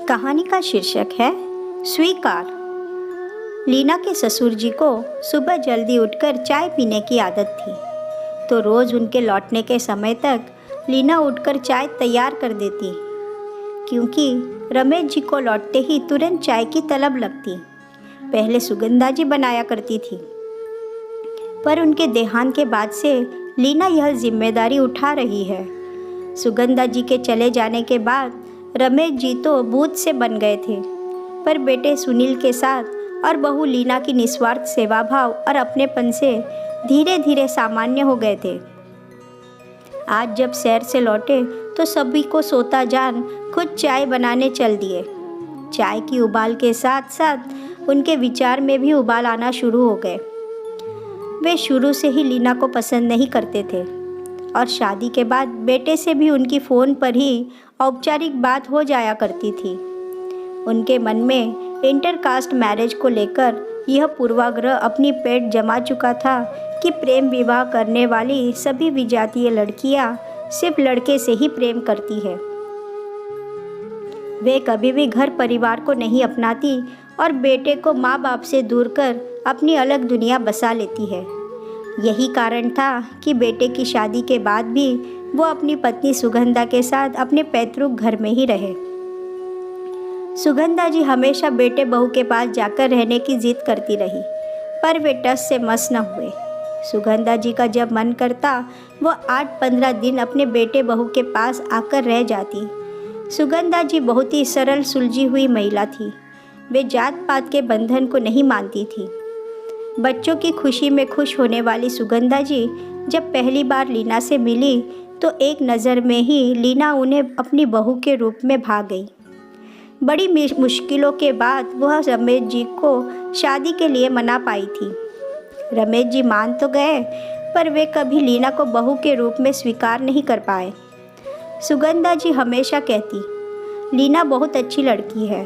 कहानी का शीर्षक है स्वीकार। लीना के ससुर जी को सुबह जल्दी उठकर चाय पीने की आदत थी, तो रोज़ उनके लौटने के समय तक लीना उठकर चाय तैयार कर देती, क्योंकि रमेश जी को लौटते ही तुरंत चाय की तलब लगती। पहले सुगंधा जी बनाया करती थी, पर उनके देहांत के बाद से लीना यह जिम्मेदारी उठा रही है। सुगंधा जी के चले जाने के बाद रमेश जी तो भूत से बन गए थे, पर बेटे सुनील के साथ और बहू लीना की निस्वार्थ सेवा भाव और अपनेपन से धीरे धीरे सामान्य हो गए थे। आज जब शहर से लौटे तो सभी को सोता जान खुद चाय बनाने चल दिए। चाय की उबाल के साथ साथ उनके विचार में भी उबाल आना शुरू हो गए। वे शुरू से ही लीना को पसंद नहीं करते थे और शादी के बाद बेटे से भी उनकी फ़ोन पर ही औपचारिक बात हो जाया करती थी। उनके मन में इंटरकास्ट मैरिज को लेकर यह पूर्वाग्रह अपनी पेट जमा चुका था कि प्रेम विवाह करने वाली सभी विजातीय लड़कियां सिर्फ लड़के से ही प्रेम करती है। वे कभी भी घर परिवार को नहीं अपनाती और बेटे को माँ बाप से दूर कर अपनी अलग दुनिया बसा लेती है। यही कारण था कि बेटे की शादी के बाद भी वो अपनी पत्नी सुगंधा के साथ अपने पैतृक घर में ही रहे। सुगंधा जी हमेशा बेटे बहू के पास जाकर रहने की जिद करती रही, पर वे टस से मस न हुए। सुगंधा जी का जब मन करता वो 8-15 दिन अपने बेटे बहू के पास आकर रह जाती। सुगंधा जी बहुत ही सरल सुलझी हुई महिला थी। वे जात पात के बंधन को नहीं मानती थी। बच्चों की खुशी में खुश होने वाली सुगंधा जी जब पहली बार लीना से मिली तो एक नज़र में ही लीना उन्हें अपनी बहू के रूप में भा गई। बड़ी मुश्किलों के बाद वह रमेश जी को शादी के लिए मना पाई थी। रमेश जी मान तो गए, पर वे कभी लीना को बहू के रूप में स्वीकार नहीं कर पाए। सुगंधा जी हमेशा कहती, लीना बहुत अच्छी लड़की है,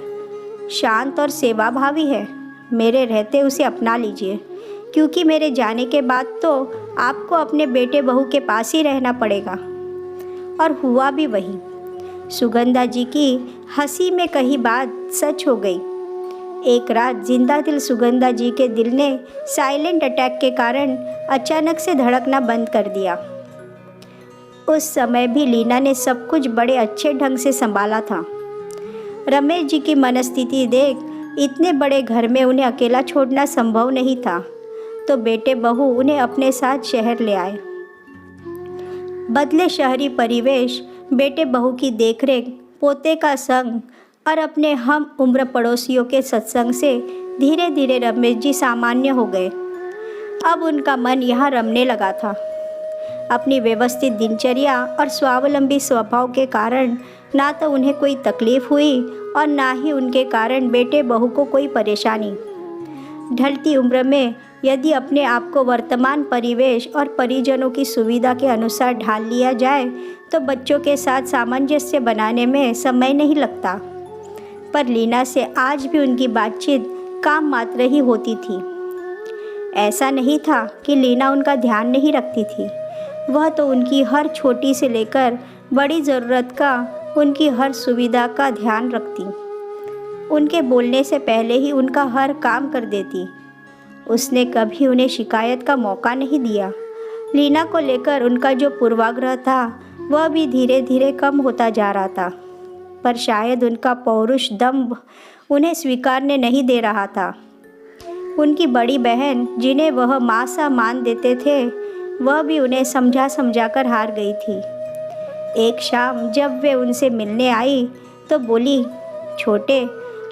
शांत और सेवाभावी है, मेरे रहते उसे अपना लीजिए, क्योंकि मेरे जाने के बाद तो आपको अपने बेटे बहू के पास ही रहना पड़ेगा। और हुआ भी वही। सुगंधा जी की हंसी में कही बात सच हो गई। एक रात जिंदा दिल सुगंधा जी के दिल ने साइलेंट अटैक के कारण अचानक से धड़कना बंद कर दिया। उस समय भी लीना ने सब कुछ बड़े अच्छे ढंग से संभाला था। रमेश जी की मनस्थिति देख इतने बड़े घर में उन्हें अकेला छोड़ना संभव नहीं था, तो बेटे बहू उन्हें अपने साथ शहर ले आए। बदले शहरी परिवेश, बेटे बहू की देखरेख, पोते का संग और अपने हम उम्र पड़ोसियों के सत्संग से धीरे धीरे रमेश जी सामान्य हो गए। अब उनका मन यहाँ रमने लगा था। अपनी व्यवस्थित दिनचर्या और स्वावलंबी स्वभाव के कारण ना तो उन्हें कोई तकलीफ हुई और ना ही उनके कारण बेटे बहू को कोई परेशानी। ढलती उम्र में यदि अपने आप को वर्तमान परिवेश और परिजनों की सुविधा के अनुसार ढाल लिया जाए तो बच्चों के साथ सामंजस्य बनाने में समय नहीं लगता। पर लीना से आज भी उनकी बातचीत काम मात्र ही होती थी। ऐसा नहीं था कि लीना उनका ध्यान नहीं रखती थी, वह तो उनकी हर छोटी से लेकर बड़ी ज़रूरत का, उनकी हर सुविधा का ध्यान रखती। उनके बोलने से पहले ही उनका हर काम कर देती। उसने कभी उन्हें शिकायत का मौका नहीं दिया। लीना को लेकर उनका जो पूर्वाग्रह था वह भी धीरे धीरे कम होता जा रहा था, पर शायद उनका पौरुष दम्भ उन्हें स्वीकारने नहीं दे रहा था। उनकी बड़ी बहन, जिन्हें वह माँ सा मान देते थे, वह भी उन्हें समझा समझा कर हार गई थी। एक शाम जब वे उनसे मिलने आई तो बोली, छोटे,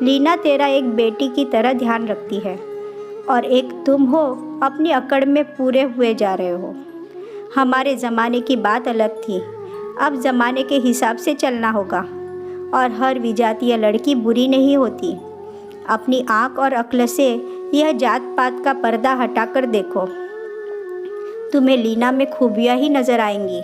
लीना तेरा एक बेटी की तरह ध्यान रखती है और एक तुम हो अपनी अकड़ में पूरे हुए जा रहे हो। हमारे ज़माने की बात अलग थी, अब ज़माने के हिसाब से चलना होगा और हर विजातीय लड़की बुरी नहीं होती। अपनी आँख और अक्ल से यह जात पात का पर्दा हटाकर देखो, तुम्हें लीना में खूबियाँ ही नज़र आएंगी।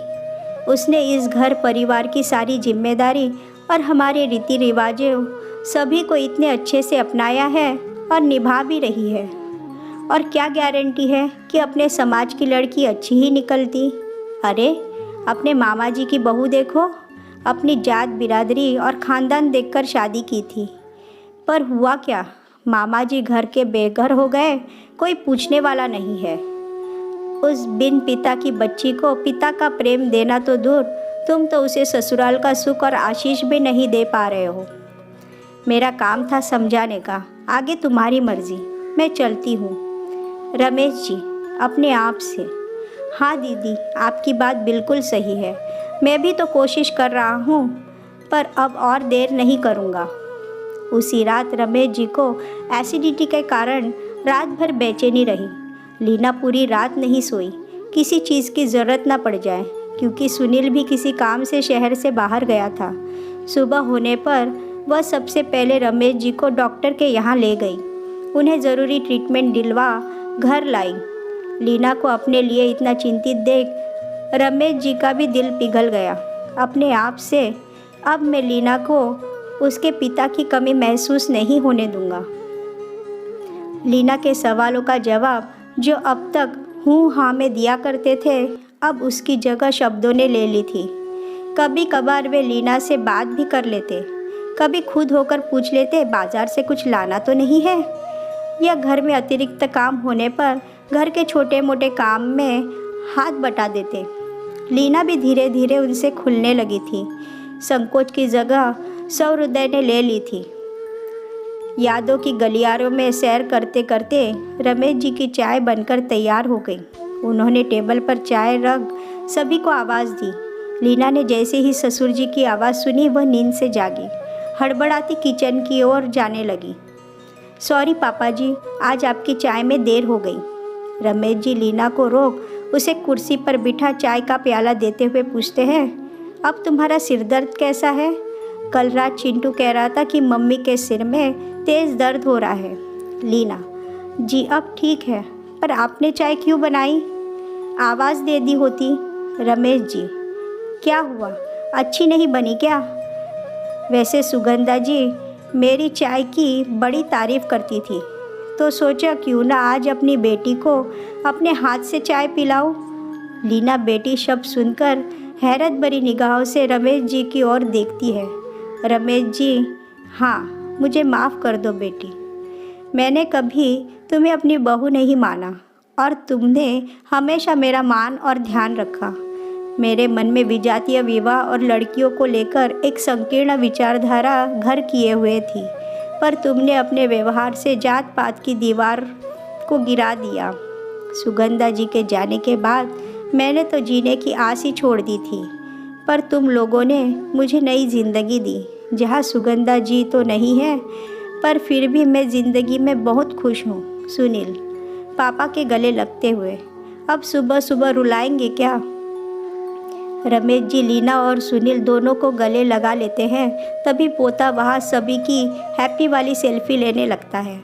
उसने इस घर परिवार की सारी जिम्मेदारी और हमारे रीति रिवाजों सभी को इतने अच्छे से अपनाया है और निभा भी रही है। और क्या गारंटी है कि अपने समाज की लड़की अच्छी ही निकलती। अरे अपने मामा जी की बहू देखो, अपनी जात बिरादरी और ख़ानदान देखकर शादी की थी। पर हुआ क्या, मामा जी घर के बेघर हो गए, कोई पूछने वाला नहीं है। उस बिन पिता की बच्ची को पिता का प्रेम देना तो दूर, तुम तो उसे ससुराल का सुख और आशीष भी नहीं दे पा रहे हो। मेरा काम था समझाने का, आगे तुम्हारी मर्जी, मैं चलती हूँ। रमेश जी अपने आप से, हाँ दीदी आपकी बात बिल्कुल सही है, मैं भी तो कोशिश कर रहा हूँ, पर अब और देर नहीं करूँगा। उसी रात रमेश जी को एसिडिटी के कारण रात भर बेचैनी रही। लीना पूरी रात नहीं सोई, किसी चीज़ की ज़रूरत ना पड़ जाए, क्योंकि सुनील भी किसी काम से शहर से बाहर गया था। सुबह होने पर वह सबसे पहले रमेश जी को डॉक्टर के यहाँ ले गई, उन्हें ज़रूरी ट्रीटमेंट दिलवा घर लाई। लीना को अपने लिए इतना चिंतित देख रमेश जी का भी दिल पिघल गया। अपने आप से, अब मैं लीना को उसके पिता की कमी महसूस नहीं होने दूंगा। लीना के सवालों का जवाब जो अब तक हूँ हाँ में दिया करते थे, अब उसकी जगह शब्दों ने ले ली थी। कभी कभार वे लीना से बात भी कर लेते, कभी खुद होकर पूछ लेते बाजार से कुछ लाना तो नहीं है, या घर में अतिरिक्त काम होने पर घर के छोटे मोटे काम में हाथ बटा देते। लीना भी धीरे धीरे उनसे खुलने लगी थी। संकोच की जगह सहृदय ने ले ली थी। यादों की गलियारों में सैर करते करते रमेश जी की चाय बनकर तैयार हो गई। उन्होंने टेबल पर चाय रख सभी को आवाज़ दी। लीना ने जैसे ही ससुर जी की आवाज़ सुनी, वह नींद से जागी, हड़बड़ाती किचन की ओर जाने लगी। सॉरी पापा जी, आज आपकी चाय में देर हो गई। रमेश जी लीना को रोक उसे कुर्सी पर बिठा चाय का प्याला देते हुए पूछते हैं, अब तुम्हारा सिर दर्द कैसा है? कल रात चिंटू कह रहा था कि मम्मी के सिर में तेज़ दर्द हो रहा है। लीना जी अब ठीक है, पर आपने चाय क्यों बनाई? आवाज़ दे दी होती। रमेश जी क्या हुआ, अच्छी नहीं बनी क्या? वैसे सुगंधा जी मेरी चाय की बड़ी तारीफ़ करती थी, तो सोचा क्यों ना आज अपनी बेटी को अपने हाथ से चाय पिलाऊं। लीना बेटी शब्द सुनकर हैरत भरी निगाहों से रमेश जी की ओर देखती है। रमेश जी हाँ, मुझे माफ़ कर दो बेटी, मैंने कभी तुम्हें अपनी बहू नहीं माना और तुमने हमेशा मेरा मान और ध्यान रखा। मेरे मन में विजातीय विवाह और लड़कियों को लेकर एक संकीर्ण विचारधारा घर किए हुए थी, पर तुमने अपने व्यवहार से जात पात की दीवार को गिरा दिया। सुगंधा जी के जाने के बाद मैंने तो जीने की आस ही छोड़ दी थी, पर तुम लोगों ने मुझे नई ज़िंदगी दी, जहाँ सुगंधा जी तो नहीं है, पर फिर भी मैं ज़िंदगी में बहुत खुश हूँ। सुनील पापा के गले लगते हुए, अब सुबह सुबह रुलाएंगे क्या? रमेश जी लीना और सुनील दोनों को गले लगा लेते हैं। तभी पोता वहाँ सभी की हैप्पी वाली सेल्फी लेने लगता है।